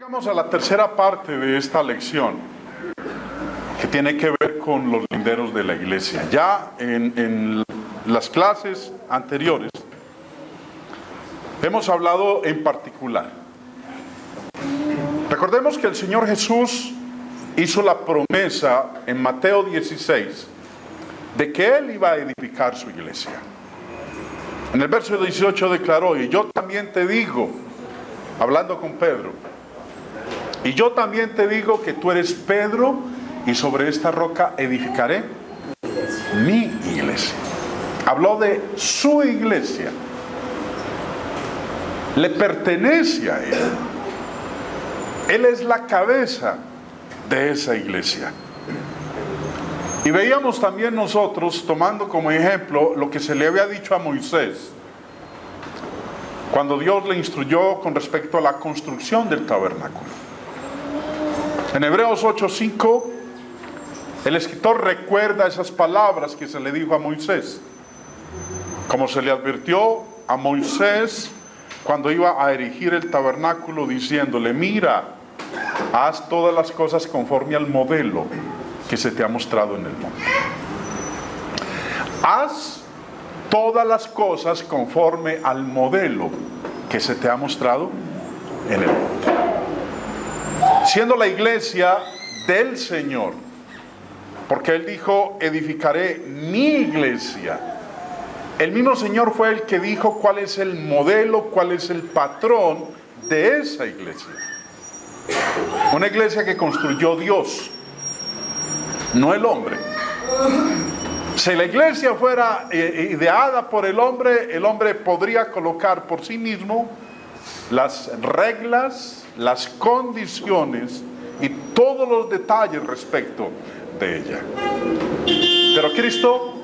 Llegamos a la tercera parte de esta lección, que tiene que ver con los linderos de la iglesia. Ya en las clases anteriores hemos hablado en particular. Recordemos que el Señor Jesús hizo la promesa en Mateo 16 de que Él iba a edificar su iglesia. En el verso 18 declaró: y yo también te digo, hablando con Pedro, y yo también te digo que tú eres Pedro, y sobre esta roca edificaré mi iglesia. Habló de su iglesia. Le pertenece a Él. Él es la cabeza de esa iglesia. Y veíamos también nosotros, tomando como ejemplo lo que se le había dicho a Moisés, cuando Dios le instruyó con respecto a la construcción del tabernáculo. En Hebreos 8:5, el escritor recuerda esas palabras que se le dijo a Moisés, como se le advirtió a Moisés cuando iba a erigir el tabernáculo, diciéndole: mira, haz todas las cosas conforme al modelo que se te ha mostrado en el monte. Haz todas las cosas conforme al modelo que se te ha mostrado en el monte. Siendo la iglesia del Señor, porque Él dijo: edificaré mi iglesia. El mismo Señor fue el que dijo cuál es el modelo, cuál es el patrón de esa iglesia. Una iglesia que construyó Dios, no el hombre. Si la iglesia fuera ideada por el hombre podría colocar por sí mismo las reglas, las condiciones y todos los detalles respecto de ella. Pero Cristo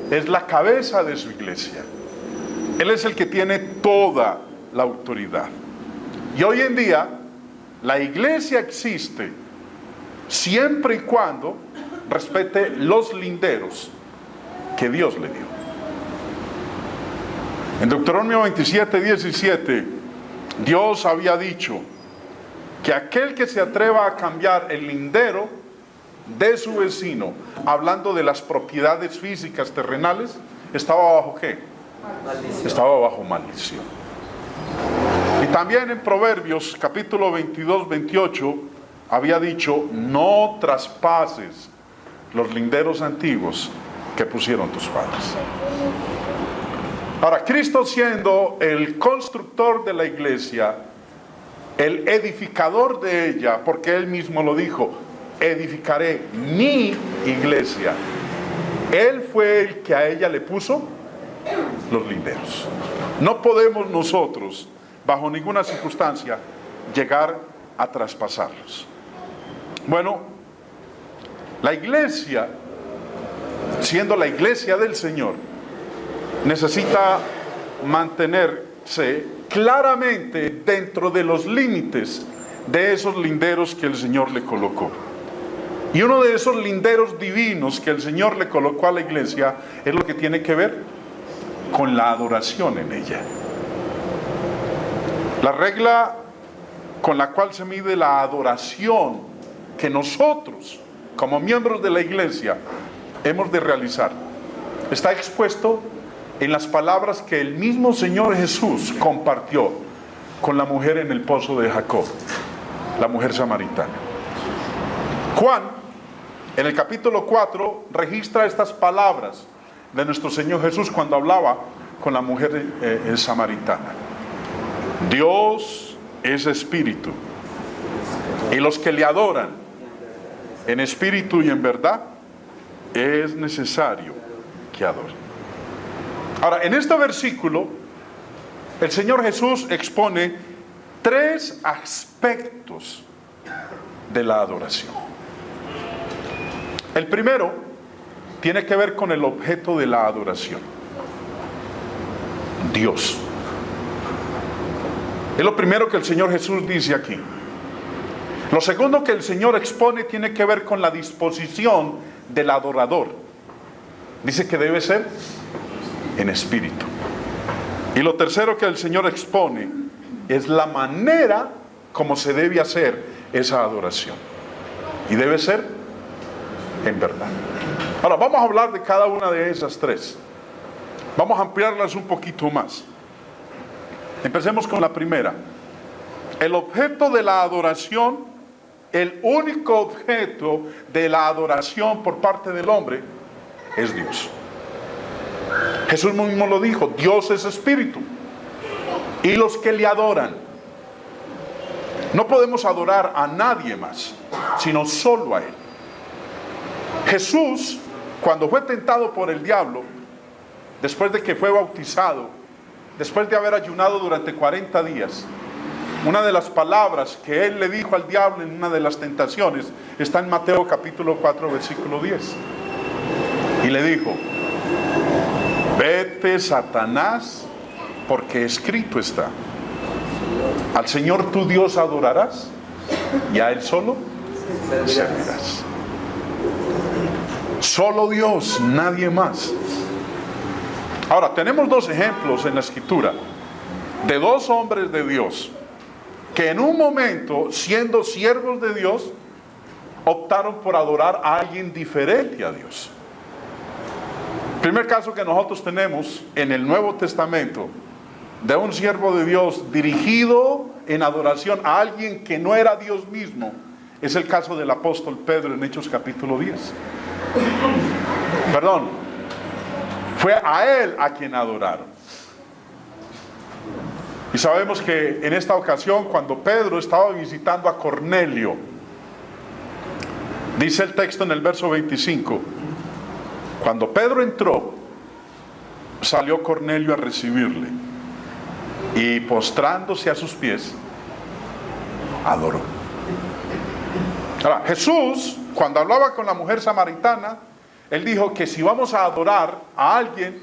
es la cabeza de su iglesia. Él es el que tiene toda la autoridad. Y hoy en día la iglesia existe siempre y cuando respete los linderos que Dios le dio. En Deuteronomio 27:17, Dios había dicho que aquel que se atreva a cambiar el lindero de su vecino, hablando de las propiedades físicas terrenales, estaba bajo ¿qué? Maldición. Estaba bajo maldición. Y también en Proverbios capítulo 22:28 había dicho: no traspases los linderos antiguos que pusieron tus padres. Ahora, Cristo, siendo el constructor de la iglesia, el edificador de ella, porque Él mismo lo dijo: edificaré mi iglesia. Él fue el que a ella le puso los linderos. No podemos nosotros, bajo ninguna circunstancia, llegar a traspasarlos. Bueno, la iglesia, siendo la iglesia del Señor, necesita mantenerse claramente dentro de los límites de esos linderos que el Señor le colocó. Y uno de esos linderos divinos que el Señor le colocó a la iglesia es lo que tiene que ver con la adoración en ella. La regla con la cual se mide la adoración que nosotros, como miembros de la iglesia, hemos de realizar, está expuesto en las palabras que el mismo Señor Jesús compartió con la mujer en el pozo de Jacob, la mujer samaritana. Juan, en el capítulo 4, registra estas palabras de nuestro Señor Jesús cuando hablaba con la mujer samaritana. Dios es espíritu, y los que le adoran en espíritu y en verdad es necesario que adoren. Ahora, en este versículo, el Señor Jesús expone tres aspectos de la adoración. El primero tiene que ver con el objeto de la adoración: Dios. Es lo primero que el Señor Jesús dice aquí. Lo segundo que el Señor expone tiene que ver con la disposición del adorador. Dice que debe ser en espíritu. Y lo tercero que el Señor expone es la manera como se debe hacer esa adoración. Y debe ser en verdad. Ahora, vamos a hablar de cada una de esas tres. Vamos a ampliarlas un poquito más. Empecemos con la primera. El objeto de la adoración, el único objeto de la adoración por parte del hombre, es Dios. Jesús mismo lo dijo, Dios es espíritu. Y los que le adoran. No podemos adorar a nadie más, sino solo a Él. Jesús, cuando fue tentado por el diablo, después de que fue bautizado, después de haber ayunado durante 40 días, una de las palabras que Él le dijo al diablo en una de las tentaciones está en Mateo capítulo 4, versículo 10. Y le dijo, vete, Satanás, porque escrito está, al Señor tu Dios adorarás y a Él solo servirás. Solo Dios, nadie más. Ahora, tenemos dos ejemplos en la Escritura de dos hombres de Dios que en un momento, siendo siervos de Dios, optaron por adorar a alguien diferente a Dios. El primer caso que nosotros tenemos en el Nuevo Testamento de un siervo de Dios dirigido en adoración a alguien que no era Dios mismo es el caso del apóstol Pedro en Hechos capítulo 10. Perdón, fue a él a quien adoraron. Y sabemos que en esta ocasión, cuando Pedro estaba visitando a Cornelio, dice el texto en el verso 25, cuando Pedro entró, salió Cornelio a recibirle y postrándose a sus pies, adoró. Ahora, Jesús, cuando hablaba con la mujer samaritana, Él dijo que si vamos a adorar a alguien,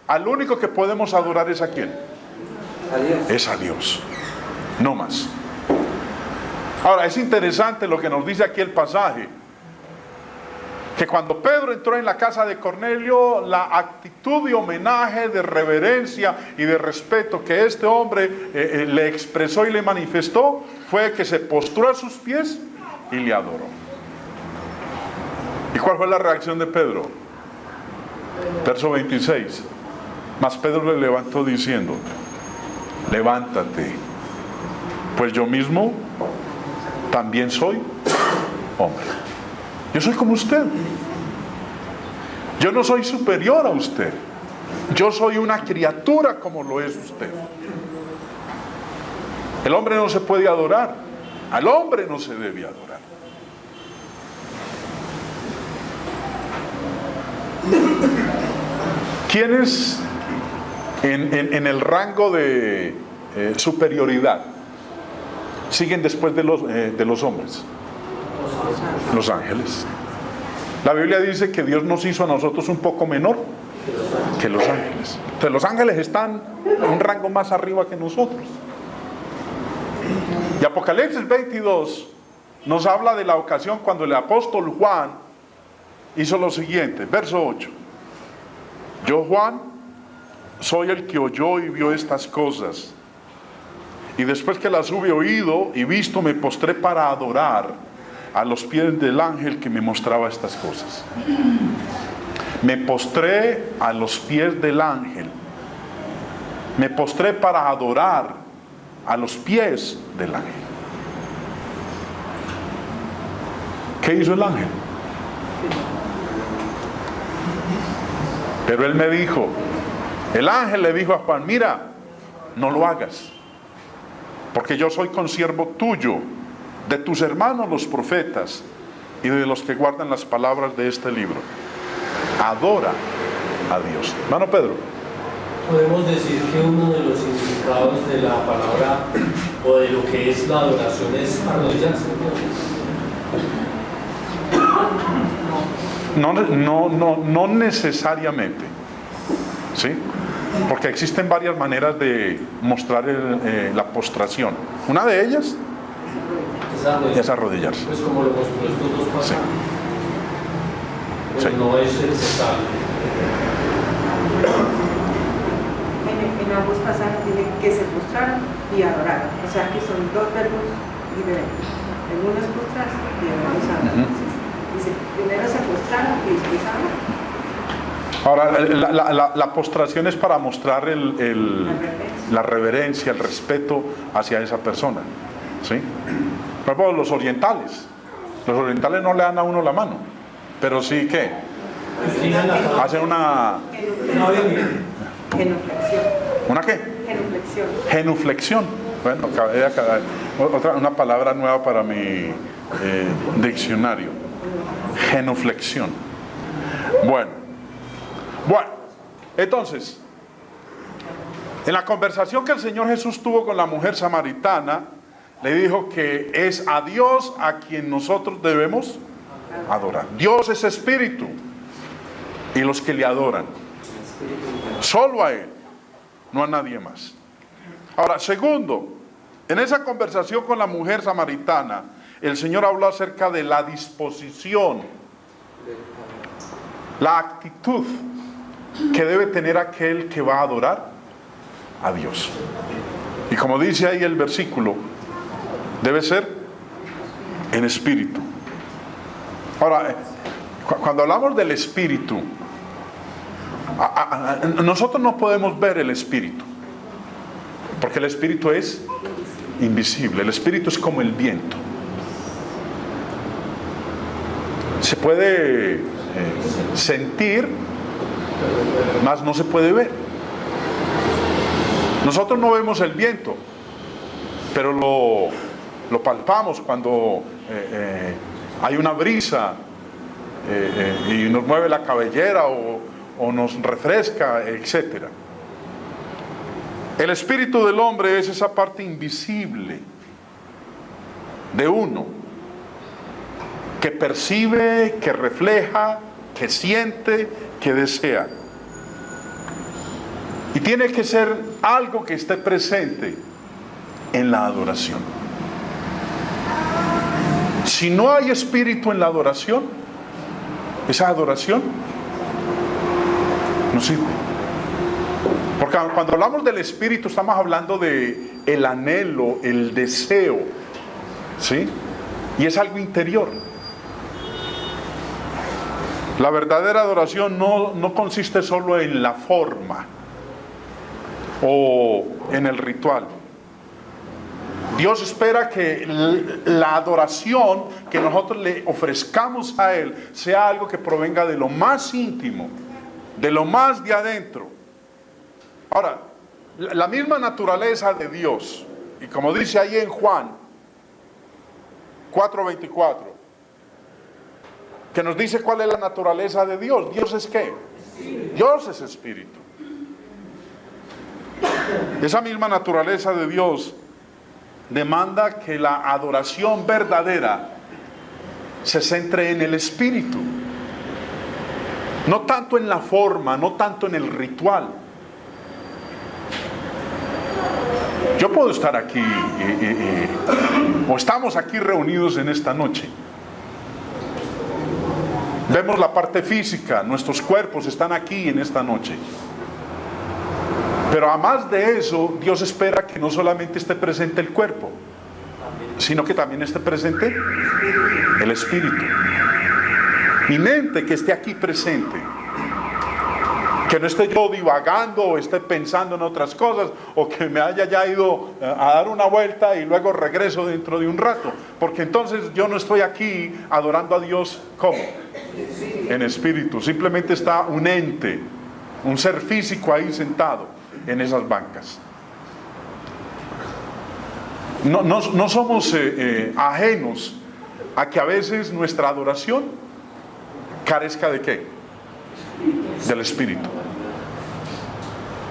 al único que podemos adorar es a quién. A Dios. Es a Dios, no más. Ahora, es interesante lo que nos dice aquí el pasaje, que cuando Pedro entró en la casa de Cornelio, la actitud de homenaje, de reverencia y de respeto que este hombre le expresó y le manifestó, fue que se postró a sus pies y le adoró. ¿Y cuál fue la reacción de Pedro? Verso 26. Mas Pedro le levantó diciendo, levántate, pues yo mismo también soy hombre. Yo soy como usted. Yo no soy superior a usted. Yo soy una criatura como lo es usted. El hombre no se puede adorar. Al hombre no se debe adorar. ¿Quiénes en el rango de superioridad siguen después de los hombres? Los ángeles. La Biblia dice que Dios nos hizo a nosotros un poco menor que los ángeles. Entonces los ángeles están en un rango más arriba que nosotros. Y Apocalipsis 22 nos habla de la ocasión cuando el apóstol Juan hizo lo siguiente, verso 8. Yo, Juan, soy el que oyó y vio estas cosas. Y después que las hube oído y visto, me postré para adorar a los pies del ángel que me mostraba estas cosas. Me postré a los pies del ángel. Me postré para adorar a los pies del ángel. ¿Qué hizo el ángel? Pero él me dijo, el ángel le dijo a Juan, mira, no lo hagas, porque yo soy consiervo tuyo, de tus hermanos los profetas y de los que guardan las palabras de este libro. Adora a Dios. Hermano Pedro. Podemos decir que uno de los significados de la palabra o de lo que es la adoración es arrodillarse. No necesariamente, ¿sí? Porque existen varias maneras de mostrar la postración. Una de ellas es arrodillarse. Pues como lo mostró estos dos pasajes. Sí. Pero no es necesario. En ambos pasajes dice que se postraron y adoraron. O sea que son dos verbos diferente. Uno es postrarse y el otro es adorar. Dice, primero se postraron y después adoraron. Ahora, la postración es para mostrar la reverencia, el respeto hacia esa persona. ¿Sí? Por ejemplo, los orientales no le dan a uno la mano, pero sí que hacen una Genuflexión. ¿una qué? Genuflexión. Genuflexión. Bueno, una palabra nueva para mi diccionario. Genuflexión. Bueno, entonces, en la conversación que el Señor Jesús tuvo con la mujer samaritana, le dijo que es a Dios a quien nosotros debemos adorar. Dios es espíritu, y los que le adoran, solo a Él, no a nadie más. Ahora, segundo, en esa conversación con la mujer samaritana, el Señor habló acerca de la disposición, la actitud que debe tener aquel que va a adorar a Dios. Y como dice ahí el versículo, debe ser en espíritu. Ahora, cuando hablamos del espíritu, nosotros no podemos ver el espíritu, porque el espíritu es invisible. El espíritu es como el viento. Se puede sentir, mas no se puede ver. Nosotros no vemos el viento, pero lo palpamos cuando hay una brisa y nos mueve la cabellera o nos refresca, etc. El espíritu del hombre es esa parte invisible de uno, que percibe, que refleja, que siente, que desea. Y tiene que ser algo que esté presente en la adoración. Si no hay espíritu en la adoración, esa adoración no sirve. Porque cuando hablamos del espíritu estamos hablando de el anhelo, el deseo, ¿sí? Y es algo interior. La verdadera adoración no consiste solo en la forma o en el ritual. Dios espera que la adoración que nosotros le ofrezcamos a Él sea algo que provenga de lo más íntimo, de lo más de adentro. Ahora, la misma naturaleza de Dios, y como dice ahí en Juan 4:24, que nos dice cuál es la naturaleza de Dios. ¿Dios es qué? Dios es espíritu. Esa misma naturaleza de Dios demanda que la adoración verdadera se centre en el espíritu, no tanto en la forma, no tanto en el ritual. Yo puedo estar aquí o estamos aquí reunidos en esta noche. Vemos la parte física, nuestros cuerpos están aquí en esta noche. Pero además de eso, Dios espera que no solamente esté presente el cuerpo, sino que también esté presente el espíritu. Mi mente que esté aquí presente. Que no esté yo divagando o esté pensando en otras cosas, o que me haya ya ido a dar una vuelta y luego regreso dentro de un rato. Porque entonces yo no estoy aquí adorando a Dios ¿cómo? En espíritu. Simplemente está un ente, un ser físico ahí sentado en esas bancas. No somos ajenos a que a veces nuestra adoración carezca de ¿qué? Del espíritu.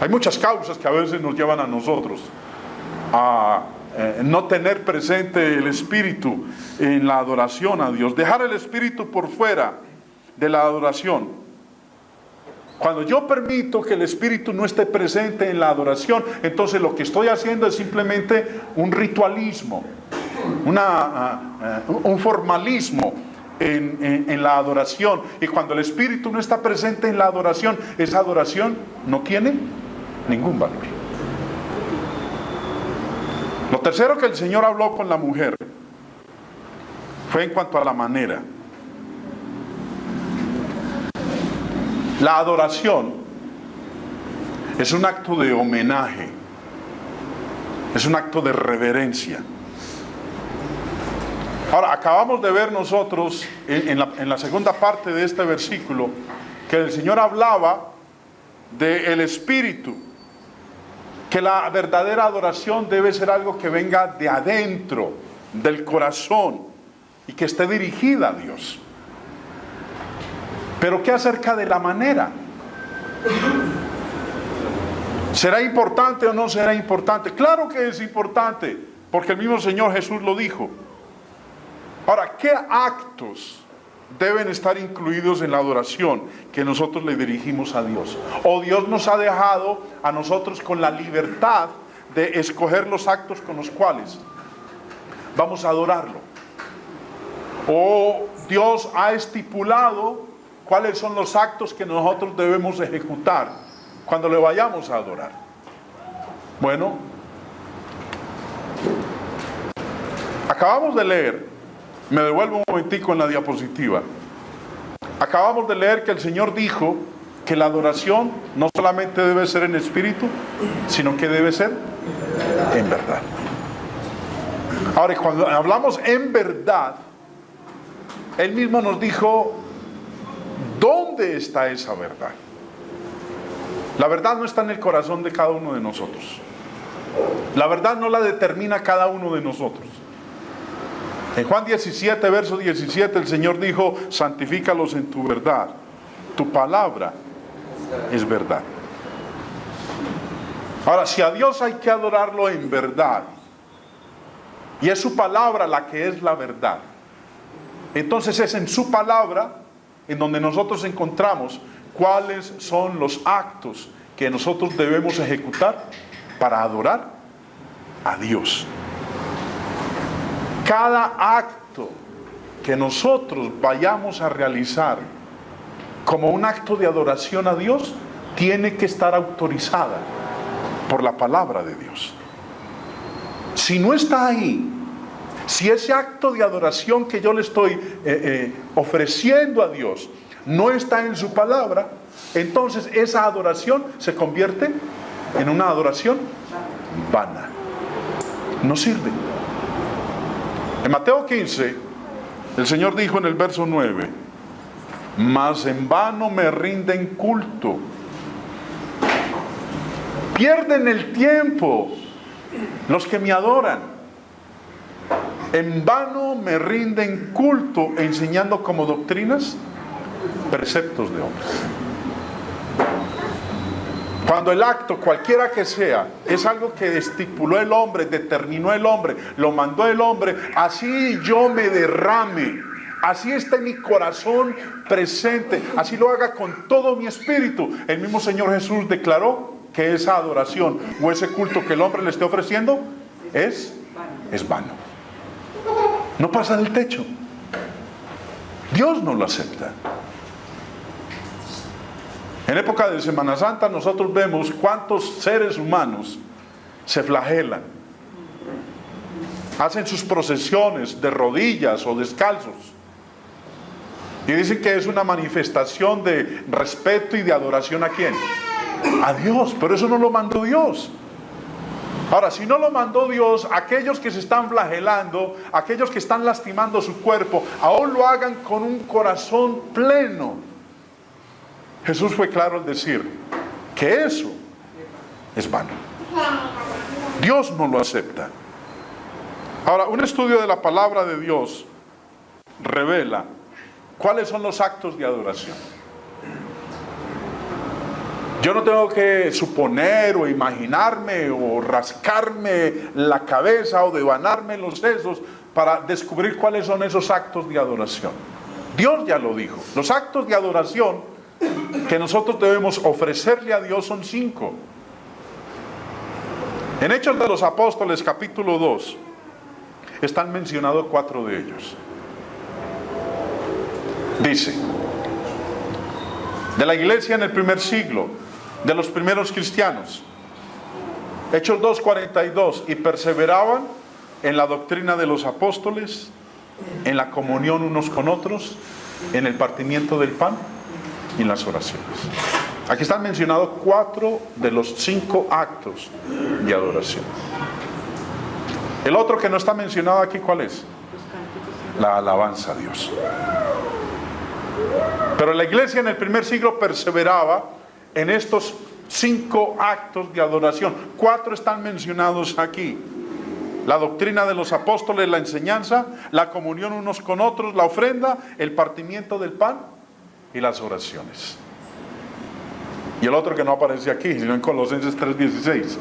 Hay muchas causas que a veces nos llevan a nosotros a no tener presente el espíritu en la adoración a Dios. Dejar el espíritu por fuera de la adoración. Cuando yo permito que el espíritu no esté presente en la adoración, entonces lo que estoy haciendo es simplemente un ritualismo, un formalismo en la adoración. Y cuando el espíritu no está presente en la adoración, esa adoración no tiene ningún valor. Lo tercero que el Señor habló con la mujer Fue en cuanto a la manera. La adoración es un acto de homenaje, es un acto de reverencia. Ahora, acabamos de ver nosotros en la segunda parte de este versículo que el Señor hablaba del Espíritu, que la verdadera adoración debe ser algo que venga de adentro, del corazón, y que esté dirigida a Dios. Pero ¿qué acerca de la manera? ¿Será importante o no será importante? Claro que es importante, porque el mismo Señor Jesús lo dijo. Ahora, ¿qué actos deben estar incluidos en la adoración que nosotros le dirigimos a Dios? O Dios nos ha dejado a nosotros con la libertad de escoger los actos con los cuales vamos a adorarlo. O Dios ha estipulado cuáles son los actos que nosotros debemos ejecutar cuando le vayamos a adorar. Bueno, acabamos de leer, me devuelvo un momentico en la diapositiva. Acabamos de leer que el Señor dijo que la adoración no solamente debe ser en espíritu, sino que debe ser en verdad. Ahora, cuando hablamos en verdad, Él mismo nos dijo ¿dónde está esa verdad? La verdad no está en el corazón de cada uno de nosotros. La verdad no la determina cada uno de nosotros. En Juan 17, verso 17, el Señor dijo: santifícalos en tu verdad. Tu palabra es verdad. Ahora, si a Dios hay que adorarlo en verdad, y es su palabra la que es la verdad, entonces es en su palabra en donde nosotros encontramos cuáles son los actos que nosotros debemos ejecutar para adorar a Dios. Cada acto que nosotros vayamos a realizar como un acto de adoración a Dios tiene que estar autorizada por la palabra de Dios. Si no está ahí, si ese acto de adoración que yo le estoy ofreciendo a Dios no está en su palabra, entonces esa adoración se convierte en una adoración vana. No sirve. En Mateo 15, el Señor dijo en el verso 9: mas en vano me rinden culto. Pierden el tiempo los que me adoran. En vano me rinden culto enseñando como doctrinas preceptos de hombres. Cuando el acto, cualquiera que sea, es algo que estipuló el hombre, determinó el hombre, lo mandó el hombre, así yo me derrame, así esté mi corazón presente, así lo haga con todo mi espíritu, el mismo Señor Jesús declaró que esa adoración o ese culto que el hombre le esté ofreciendo es vano. No pasa del techo. Dios no lo acepta. En época de Semana Santa nosotros vemos cuántos seres humanos se flagelan, hacen sus procesiones de rodillas o descalzos y dicen que es una manifestación de respeto y de adoración. ¿A quién? A Dios. Pero eso no lo mandó Dios. Ahora, si no lo mandó Dios, aquellos que se están flagelando, aquellos que están lastimando su cuerpo, aún lo hagan con un corazón pleno. Jesús fue claro al decir que eso es vano. Dios no lo acepta. Ahora, un estudio de la palabra de Dios revela cuáles son los actos de adoración. Yo no tengo que suponer o imaginarme o rascarme la cabeza o devanarme los sesos para descubrir cuáles son esos actos de adoración. Dios ya lo dijo. Los actos de adoración que nosotros debemos ofrecerle a Dios son 5. En Hechos de los Apóstoles, capítulo 2, están mencionados 4 de ellos. Dice: de la iglesia en el primer siglo, de los primeros cristianos, Hechos 2:42, y perseveraban en la doctrina de los apóstoles, en la comunión unos con otros, en el partimiento del pan y en las oraciones. Aquí están mencionados 4 de los 5 actos de adoración. El otro que no está mencionado aquí, ¿cuál es? La alabanza a Dios. Pero la iglesia en el primer siglo perseveraba en estos 5 actos de adoración. 4 están mencionados aquí: la doctrina de los apóstoles, la enseñanza, la comunión unos con otros, la ofrenda, el partimiento del pan y las oraciones. Y el otro que no aparece aquí, sino en Colosenses 3:16,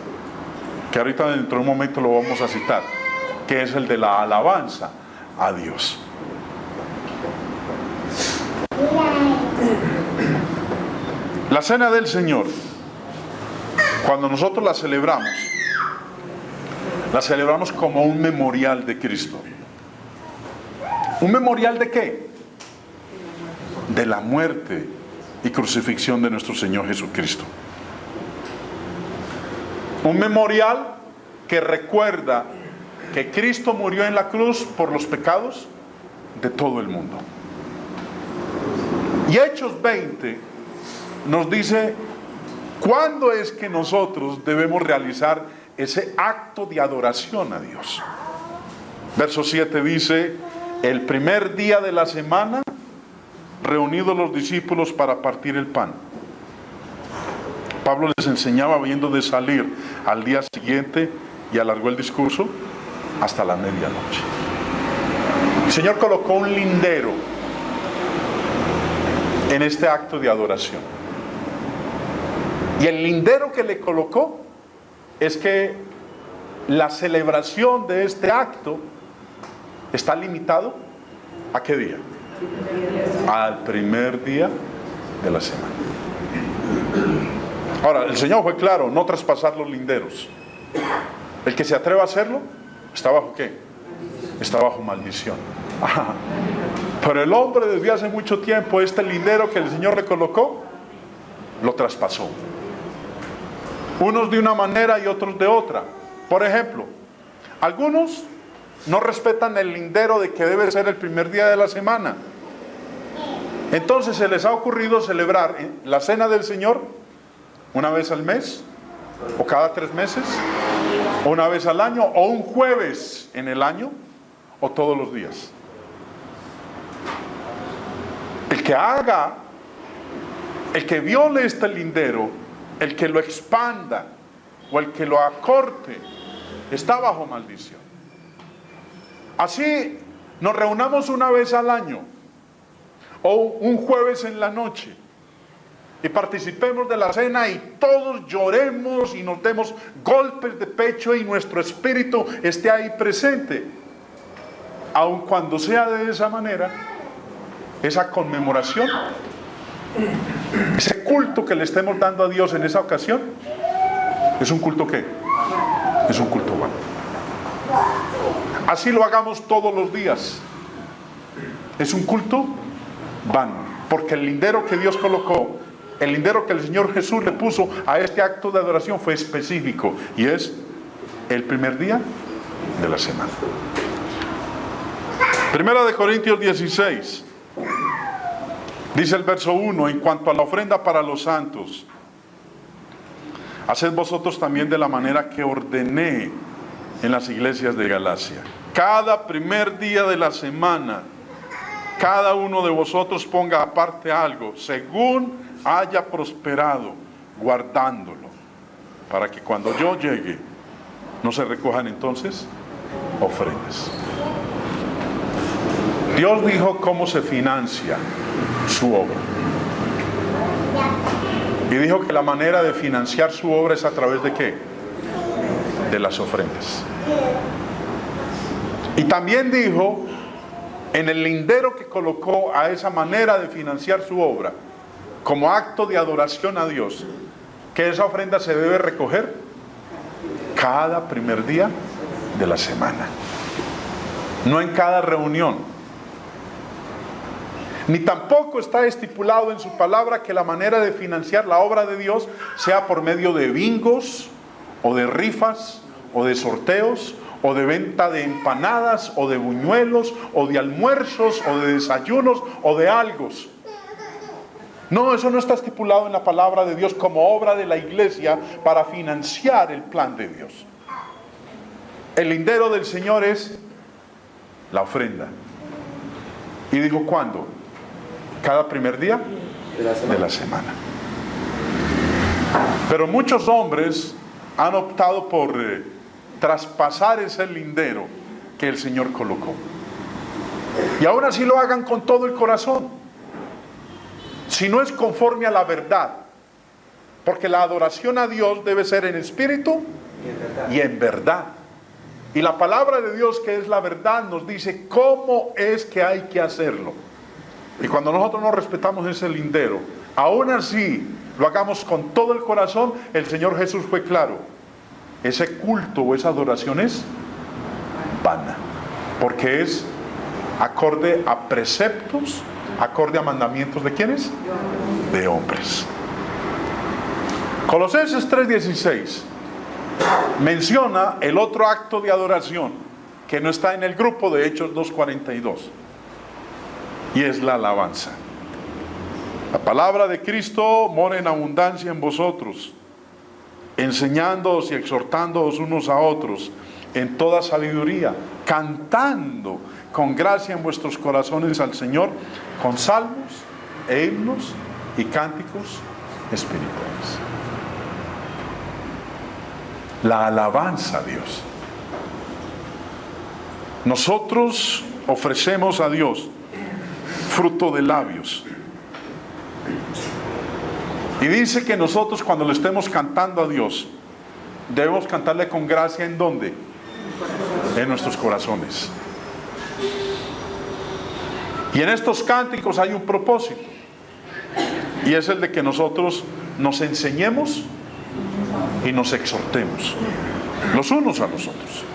que ahorita dentro de un momento lo vamos a citar, que es el de la alabanza a Dios. La cena del Señor, cuando nosotros la celebramos como un memorial de Cristo. ¿Un memorial de qué? De la muerte y crucifixión de nuestro Señor Jesucristo. Un memorial que recuerda que Cristo murió en la cruz por los pecados de todo el mundo. Y Hechos 20 nos dice cuándo es que nosotros debemos realizar ese acto de adoración a Dios. Verso 7 dice: el primer día de la semana, reunidos los discípulos para partir el pan. Pablo les enseñaba habiendo de salir al día siguiente y alargó el discurso hasta la medianoche. El Señor colocó un lindero en este acto de adoración. Y el lindero que le colocó es que la celebración de este acto está limitado ¿a qué día? Al primer día de la semana. Ahora, el Señor fue claro: no traspasar los linderos. El que se atreva a hacerlo, ¿está bajo qué? Está bajo maldición. Pero el hombre desde hace mucho tiempo, este lindero que el Señor le colocó, lo traspasó. Unos de una manera y otros de otra. Por ejemplo, algunos no respetan el lindero de que debe ser el primer día de la semana. Entonces se les ha ocurrido celebrar la cena del Señor una vez al mes, o cada 3 meses, o una vez al año, o un jueves en el año, o todos los días. El que viole este lindero, el que lo expanda o el que lo acorte, está bajo maldición. Así nos reunamos una vez al año o un jueves en la noche y participemos de la cena y todos lloremos y nos demos golpes de pecho y nuestro espíritu esté ahí presente. Aun cuando sea de esa manera, esa conmemoración, ese culto que le estemos dando a Dios en esa ocasión, ¿es un culto qué? Es un culto vano. Así lo hagamos todos los días, es un culto vano, porque el lindero que Dios colocó, el lindero que el Señor Jesús le puso a este acto de adoración fue específico, y es el primer día de la semana. Primera de Corintios 16 dice el verso 1: en cuanto a la ofrenda para los santos, haced vosotros también de la manera que ordené en las iglesias de Galacia. Cada primer día de la semana, cada uno de vosotros ponga aparte algo, según haya prosperado, guardándolo, para que cuando yo llegue, no se recojan entonces ofrendas. Dios dijo cómo se financia su obra. Y dijo que la manera de financiar su obra es a través de ¿qué? De las ofrendas. Y también dijo, en el lindero que colocó a esa manera de financiar su obra, como acto de adoración a Dios, que esa ofrenda se debe recoger cada primer día de la semana, no en cada reunión. Ni tampoco está estipulado en su palabra que la manera de financiar la obra de Dios sea por medio de bingos, o de rifas, o de sorteos, o de venta de empanadas, o de buñuelos, o de almuerzos, o de desayunos, o de algos. No, eso no está estipulado en la palabra de Dios como obra de la iglesia para financiar el plan de Dios. El lindero del Señor es la ofrenda. Y dijo, ¿cuándo? Cada primer día de la semana. Pero muchos hombres han optado por traspasar ese lindero que el Señor colocó. Y ahora sí lo hagan con todo el corazón. Si no es conforme a la verdad, porque la adoración a Dios debe ser en espíritu y en verdad. Y la palabra de Dios, que es la verdad, nos dice cómo es que hay que hacerlo. Y cuando nosotros no respetamos ese lindero, aún así lo hagamos con todo el corazón, el Señor Jesús fue claro: ese culto o esa adoración es vana, porque es acorde a preceptos, acorde a mandamientos ¿de quiénes? De hombres. Colosenses 3:16 menciona el otro acto de adoración que no está en el grupo de Hechos 2:42, y es la alabanza. La palabra de Cristo mora en abundancia en vosotros, enseñándoos y exhortándoos unos a otros en toda sabiduría, cantando con gracia en vuestros corazones al Señor con salmos e himnos y cánticos espirituales. La alabanza a Dios. Nosotros ofrecemos a Dios fruto de labios. Y dice que nosotros, cuando le estemos cantando a Dios, debemos cantarle con gracia. ¿En dónde? En nuestros corazones. Y en estos cánticos hay un propósito, y es el de que nosotros nos enseñemos y nos exhortemos los unos a los otros.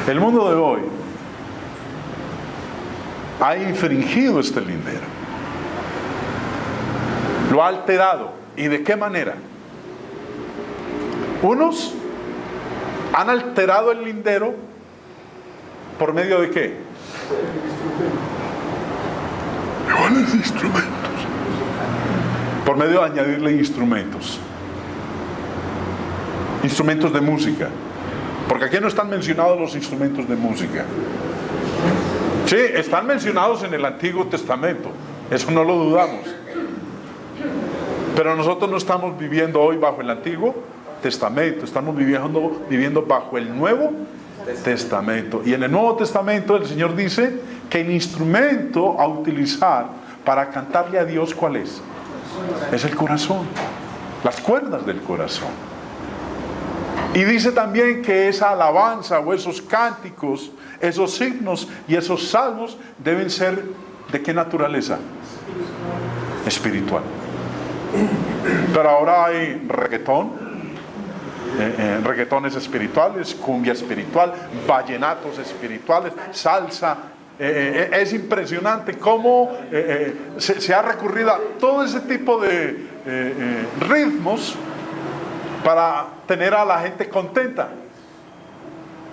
El mundo de hoy ha infringido este lindero, lo ha alterado. ¿Y de qué manera? Unos han alterado el lindero ¿por medio de qué? Iguales instrumentos. Por medio de añadirle instrumentos. Instrumentos de música. Porque aquí no están mencionados los instrumentos de música. Sí, están mencionados en el Antiguo Testamento. Eso no lo dudamos. Pero nosotros no estamos viviendo hoy bajo el Antiguo Testamento. Estamos viviendo bajo el Nuevo Testamento. Y en el Nuevo Testamento el Señor dice que el instrumento a utilizar para cantarle a Dios, ¿cuál es? Es el corazón, las cuerdas del corazón. Y dice también que esa alabanza o esos cánticos, esos himnos y esos salmos deben ser ¿de qué naturaleza? Espiritual. Pero ahora hay reggaetón, reggaetones espirituales, cumbia espiritual, vallenatos espirituales, salsa. Es impresionante cómo se ha recurrido a todo ese tipo de ritmos para tener a la gente contenta.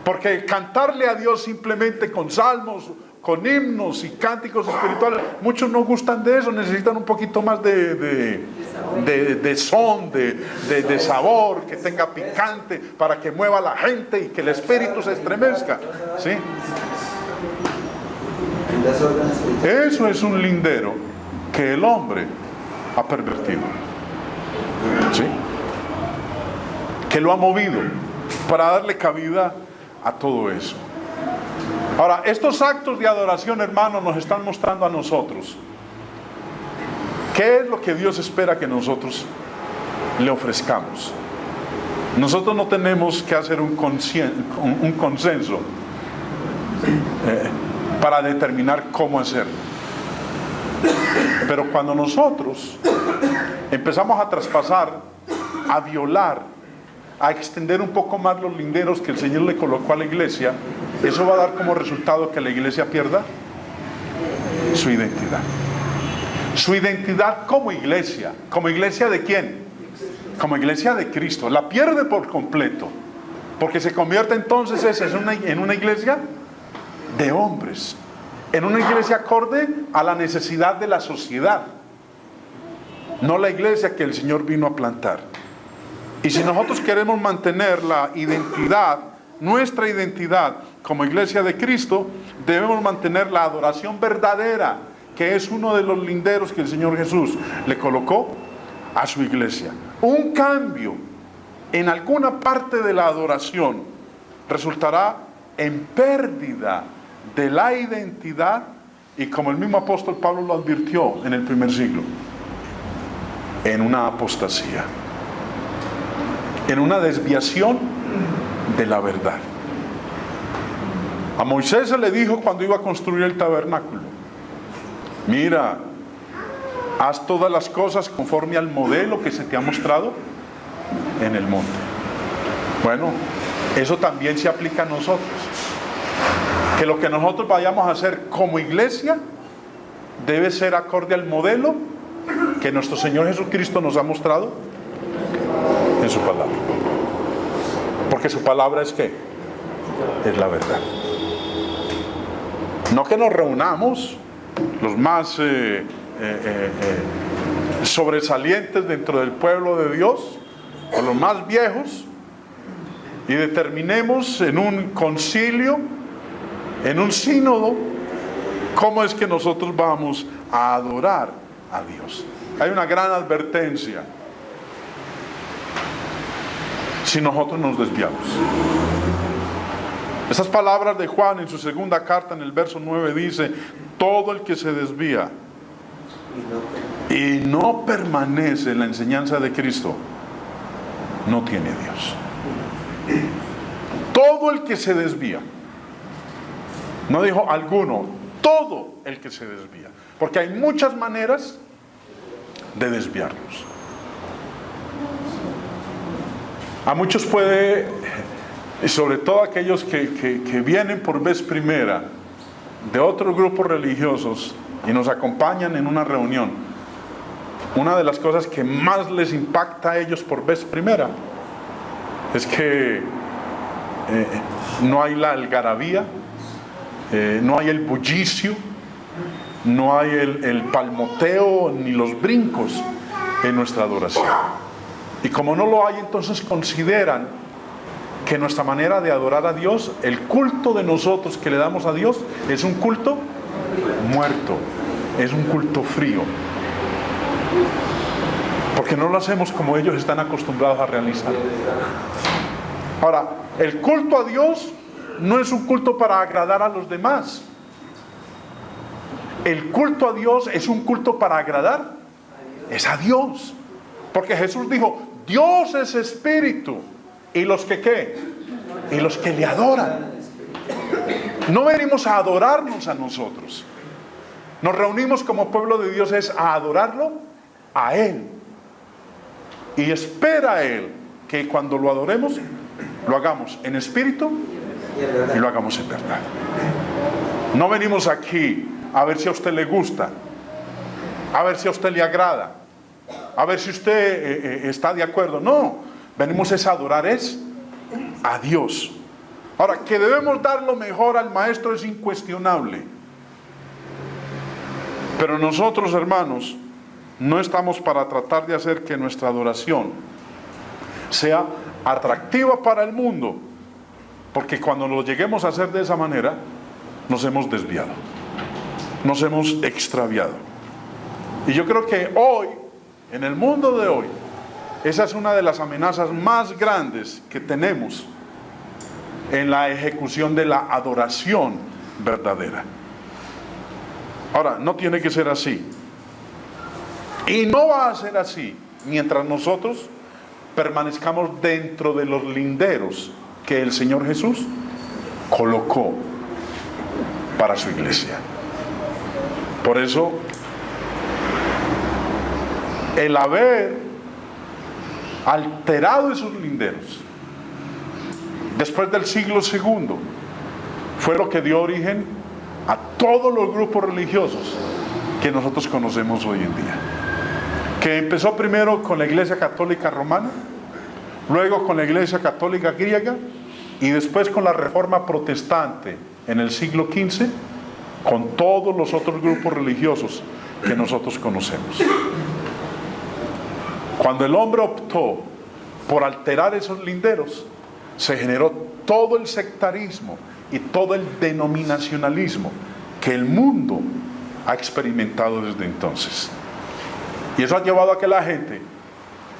Porque cantarle a Dios simplemente con salmos, con himnos y cánticos espirituales, muchos no gustan de eso, necesitan un poquito más de son, de sabor, que tenga picante, para que mueva a la gente y que el espíritu se estremezca, ¿sí? Eso es un lindero que el hombre ha pervertido, ¿sí? Que lo ha movido para darle cabida a todo eso. Ahora, estos actos de adoración, hermanos, nos están mostrando a nosotros qué es lo que Dios espera que nosotros le ofrezcamos. Nosotros no tenemos que hacer un consenso para determinar cómo hacerlo. Pero cuando nosotros empezamos a traspasar, a violar, a extender un poco más los linderos que el Señor le colocó a la iglesia, eso va a dar como resultado que la iglesia pierda su identidad. Su identidad como iglesia. ¿Como iglesia de quién? como iglesia de Cristo, la pierde por completo, porque se convierte entonces en una iglesia de hombres, en una iglesia acorde a la necesidad de la sociedad, no la iglesia que el Señor vino a plantar. Y si nosotros queremos mantener la identidad, nuestra identidad como iglesia de Cristo, debemos mantener la adoración verdadera, que es uno de los linderos que el Señor Jesús le colocó a su iglesia. Un cambio en alguna parte de la adoración resultará en pérdida de la identidad, y como el mismo apóstol Pablo lo advirtió en el primer siglo, en una apostasía, en una desviación de la verdad. A Moisés se le dijo cuando iba a construir el tabernáculo: mira, haz todas las cosas conforme al modelo que se te ha mostrado en el monte. Bueno, eso también se aplica a nosotros. Que lo que nosotros vayamos a hacer como iglesia debe ser acorde al modelo que nuestro Señor Jesucristo nos ha mostrado en su palabra. Porque su palabra es ¿qué? Es la verdad. No que nos reunamos los más sobresalientes dentro del pueblo de Dios, o los más viejos, y determinemos en un concilio, en un sínodo, cómo es que nosotros vamos a adorar a Dios. Hay una gran advertencia si nosotros nos desviamos. Esas palabras de Juan en su segunda carta, en el verso 9, dice: todo el que se desvía y no permanece en la enseñanza de Cristo no tiene a Dios. Todo el que se desvía. No dijo alguno, todo el que se desvía. Porque hay muchas maneras de desviarnos. A muchos puede, y sobre todo aquellos que vienen por vez primera de otros grupos religiosos y nos acompañan en una reunión, una de las cosas que más les impacta a ellos por vez primera es que no hay la algarabía, no hay el bullicio, no hay el palmoteo ni los brincos en nuestra adoración. Y como no lo hay, entonces consideran que nuestra manera de adorar a Dios, el culto de nosotros que le damos a Dios, es un culto muerto, es un culto frío, porque no lo hacemos como ellos están acostumbrados a realizar. Ahora, el culto a Dios no es un culto para agradar a los demás. El culto a Dios es un culto para agradar es a Dios, porque Jesús dijo: Dios es espíritu, y los que ¿qué? Y los que le adoran. No venimos a adorarnos a nosotros. Nos reunimos como pueblo de Dios es a adorarlo a Él, y espera a Él que cuando lo adoremos lo hagamos en espíritu y lo hagamos en verdad. No venimos aquí a ver si a usted le gusta, a ver si a usted le agrada, a ver si usted está de acuerdo. No, venimos a adorar a Dios. Ahora, que debemos dar lo mejor al maestro es incuestionable, pero nosotros, hermanos, no estamos para tratar de hacer que nuestra adoración sea atractiva para el mundo, porque cuando lo lleguemos a hacer de esa manera, nos hemos desviado, nos hemos extraviado. Y yo creo que hoy, en el mundo de hoy, esa es una de las amenazas más grandes que tenemos en la ejecución de la adoración verdadera. Ahora, no tiene que ser así, y no va a ser así mientras nosotros permanezcamos dentro de los linderos que el Señor Jesús colocó para su iglesia. Por eso, el haber alterado esos linderos después del siglo segundo fue lo que dio origen a todos los grupos religiosos que nosotros conocemos hoy en día. que empezó primero con la Iglesia Católica Romana, luego con la Iglesia Católica Griega y después con la Reforma Protestante en el siglo XV, con todos los otros grupos religiosos que nosotros conocemos. Cuando el hombre optó por alterar esos linderos, se generó todo el sectarismo y todo el denominacionalismo que el mundo ha experimentado desde entonces. Y eso ha llevado a que la gente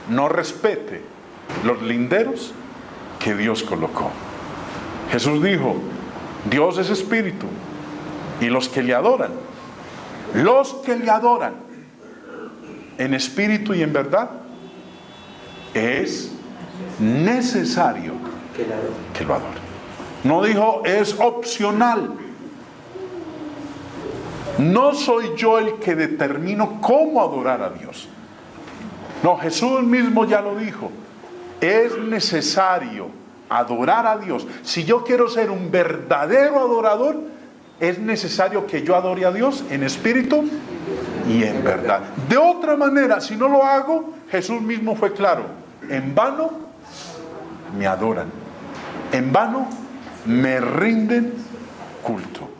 no respete los linderos que Dios colocó. Jesús dijo: Dios es espíritu, y los que le adoran en espíritu y en verdad, es necesario que lo adoren. No dijo es opcional. No soy yo el que determino cómo adorar a Dios. No, Jesús mismo ya lo dijo. Es necesario adorar a Dios. Si yo quiero ser un verdadero adorador, es necesario que yo adore a Dios en espíritu y en verdad. De otra manera, si no lo hago, Jesús mismo fue claro: en vano me adoran, en vano me rinden culto.